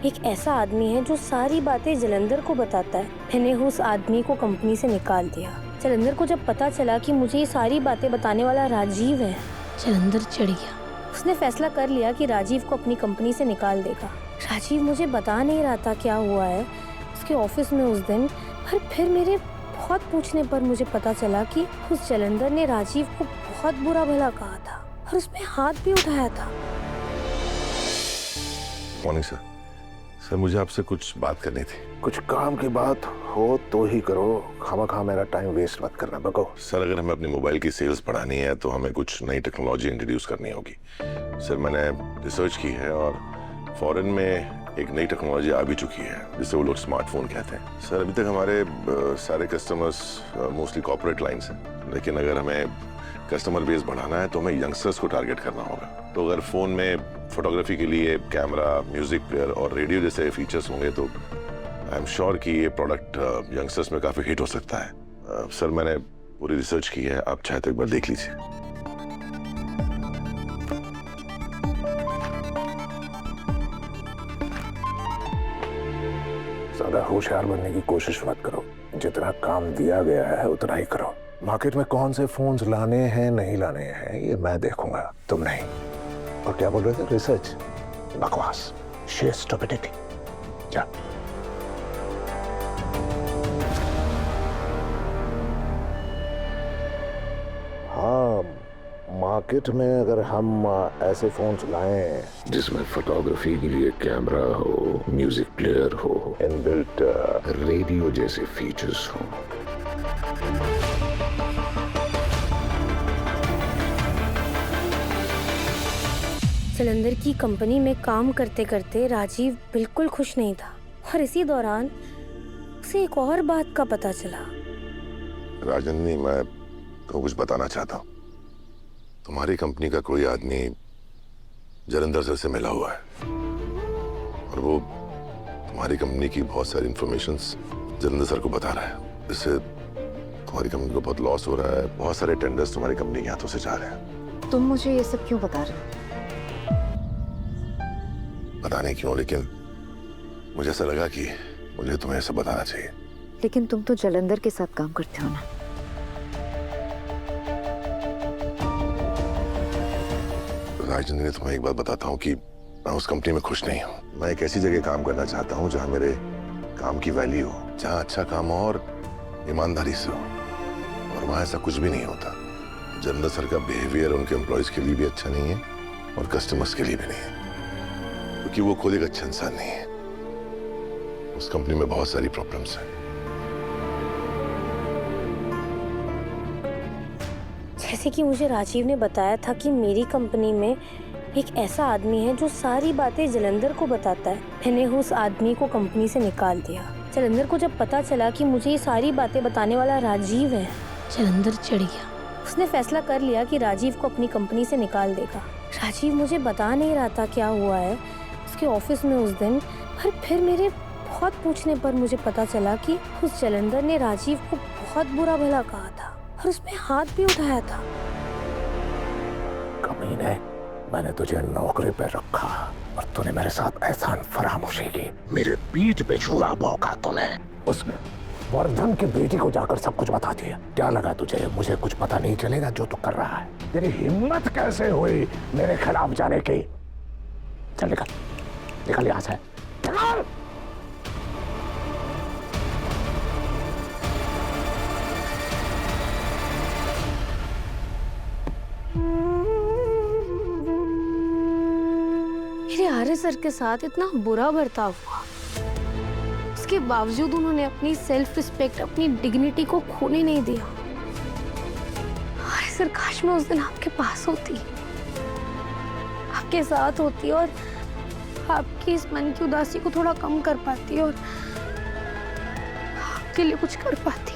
एक ऐसा आदमी है जो सारी बातें जलंधर को बताता है। मैंने उस आदमी को कंपनी से निकाल दिया। जलंधर को जब पता चला कि मुझे ये सारी बातें बताने वाला राजीव है, जलंधर चढ़ गया। उसने फैसला कर लिया कि राजीव को अपनी कंपनी से निकाल देगा। राजीव मुझे बता नहीं रहा था क्या हुआ है उसके ऑफिस में उस दिन, पर फिर मेरे बहुत पूछने पर मुझे पता चला कि उस जलंधर ने राजीव को बहुत बुरा भला कहा था और उसमें हाथ भी उठाया था। Morning sir. सर मुझे आपसे कुछ बात करनी थी। कुछ काम की बात हो तो ही करो, खामखा मेरा टाइम वेस्ट मत करना। बको सर, अगर हमें अपनी मोबाइल की सेल्स बढ़ानी है तो हमें कुछ नई टेक्नोलॉजी इंट्रोड्यूस करनी होगी। सर मैंने रिसर्च की है और फॉरेन में एक नई टेक्नोलॉजी आ भी चुकी है जिसे वो लोग स्मार्टफोन कहते हैं। सर अभी तक हमारे सारे कस्टमर्स मोस्टली कॉर्पोरेट लाइन्स हैं, लेकिन अगर हमें कस्टमर बेस बढ़ाना है तो हमें यंगस्टर्स को टारगेट करना होगा। तो अगर फोन में फोटोग्राफी के लिए कैमरा, म्यूजिक प्लेयर और रेडियो जैसे फीचर्स होंगे तो आई एम श्योर कि ये प्रोडक्ट यंगस्टर्स में काफी हिट हो सकता है। सर मैंने पूरी रिसर्च की है, आप चाहे तो एक बार देख लीजिए। ज्यादा होशियार बनने की कोशिश मत करो, जितना काम दिया गया है उतना ही करो। मार्केट में कौन से फोन्स लाने हैं नहीं लाने हैं ये मैं देखूंगा, तुम नहीं। और क्या बोल रहे थे? रिसर्च? बकवास, शेयर स्टुपिडिटी। जा। हाँ, मार्केट में अगर हम ऐसे फोन्स लाएं जिसमें फोटोग्राफी के लिए कैमरा हो, म्यूजिक प्लेयर हो, इनबिल्ट रेडियो जैसे फीचर्स हो। जलंधर की कंपनी में काम करते करते राजीव बिल्कुल खुश नहीं था और इसी दौरान उसे एक और बात का पता चला। राजननी, मैं तुमको कुछ बताना चाहता हूँ। तुम्हारी कंपनी का कोई आदमी जलंधर सर से मिला हुआ है और वो तुम्हारी कंपनी की बहुत सारी इंफॉर्मेशंस जलंधर सर को बता रहा है। इससे तुम्हारी कंपनी को बहुत लॉस हो रहा है, बहुत सारे टेंडर्स तुम्हारी कंपनी के हाथों से जा रहे हैं। तुम मुझे ये सब क्यों बता रहे हो? पता नहीं क्यों, लेकिन मुझे ऐसा लगा कि मुझे तुम्हें ऐसा बताना चाहिए। लेकिन तुम तो जलंधर के साथ काम करते हो ना। राजनंदिनी, तुम्हें एक बात बताता हूँ कि मैं उस कंपनी में खुश नहीं हूँ। मैं एक ऐसी जगह काम करना चाहता हूँ जहाँ मेरे काम की वैल्यू हो, जहाँ अच्छा काम और ईमानदारी से हो, और वहाँ ऐसा कुछ भी नहीं होता। जलंधर सर का बिहेवियर उनके एम्प्लॉयज के लिए भी अच्छा नहीं है और कस्टमर्स के लिए भी नहीं है, क्योंकि वो खुद एक अच्छा इंसान नहीं है। उस कंपनी में बहुत सारी प्रॉब्लम्स हैं। जैसे कि मुझे राजीव ने बताया था कि मेरी कंपनी में एक ऐसा आदमी है जो सारी बातें जलंधर को बताता है। मैंने उस आदमी को कंपनी से निकाल दिया। जलंधर को जब पता चला कि मुझे ये सारी बातें बताने वाला राजीव है, जलंधर चढ़ गया। उसने फैसला कर लिया कि राजीव को अपनी कंपनी से निकाल देगा। राजीव मुझे बता नहीं रहा था क्या हुआ है उसके ऑफिस में उस दिन, पर फिर मेरे बहुत पूछने पर मुझे पता चला कि उस जलंधर ने राजीव को बहुत बुरा भला कहा था और उसमें हाथ भी उठाया था। कमीने, मैंने तुझे नौकरी पे रखा और तूने मेरे साथ एहसान फरामोशी की। मेरे पीठ पे छुरा भौंका तूने। उस वर्धन की बेटी को जाकर सब कुछ बता दिया। क्या लगा तुझे मुझे कुछ पता नहीं चलेगा जो तू कर रहा है? तेरी हिम्मत कैसे हुई मेरे खिलाफ जाने की? चल निकल, निकल यहाँ से, निकल। मेरे आर्य सर के साथ इतना बुरा बर्ताव हुआ, उसके बावजूद उन्होंने अपनी सेल्फ रिस्पेक्ट, अपनी डिग्निटी को खोने नहीं दिया। आर्य सर, काश मैं उस दिन आपके पास होती, आपके साथ होती और आपकी इस मन की उदासी को थोड़ा कम कर पाती और आपके लिए कुछ कर पाती।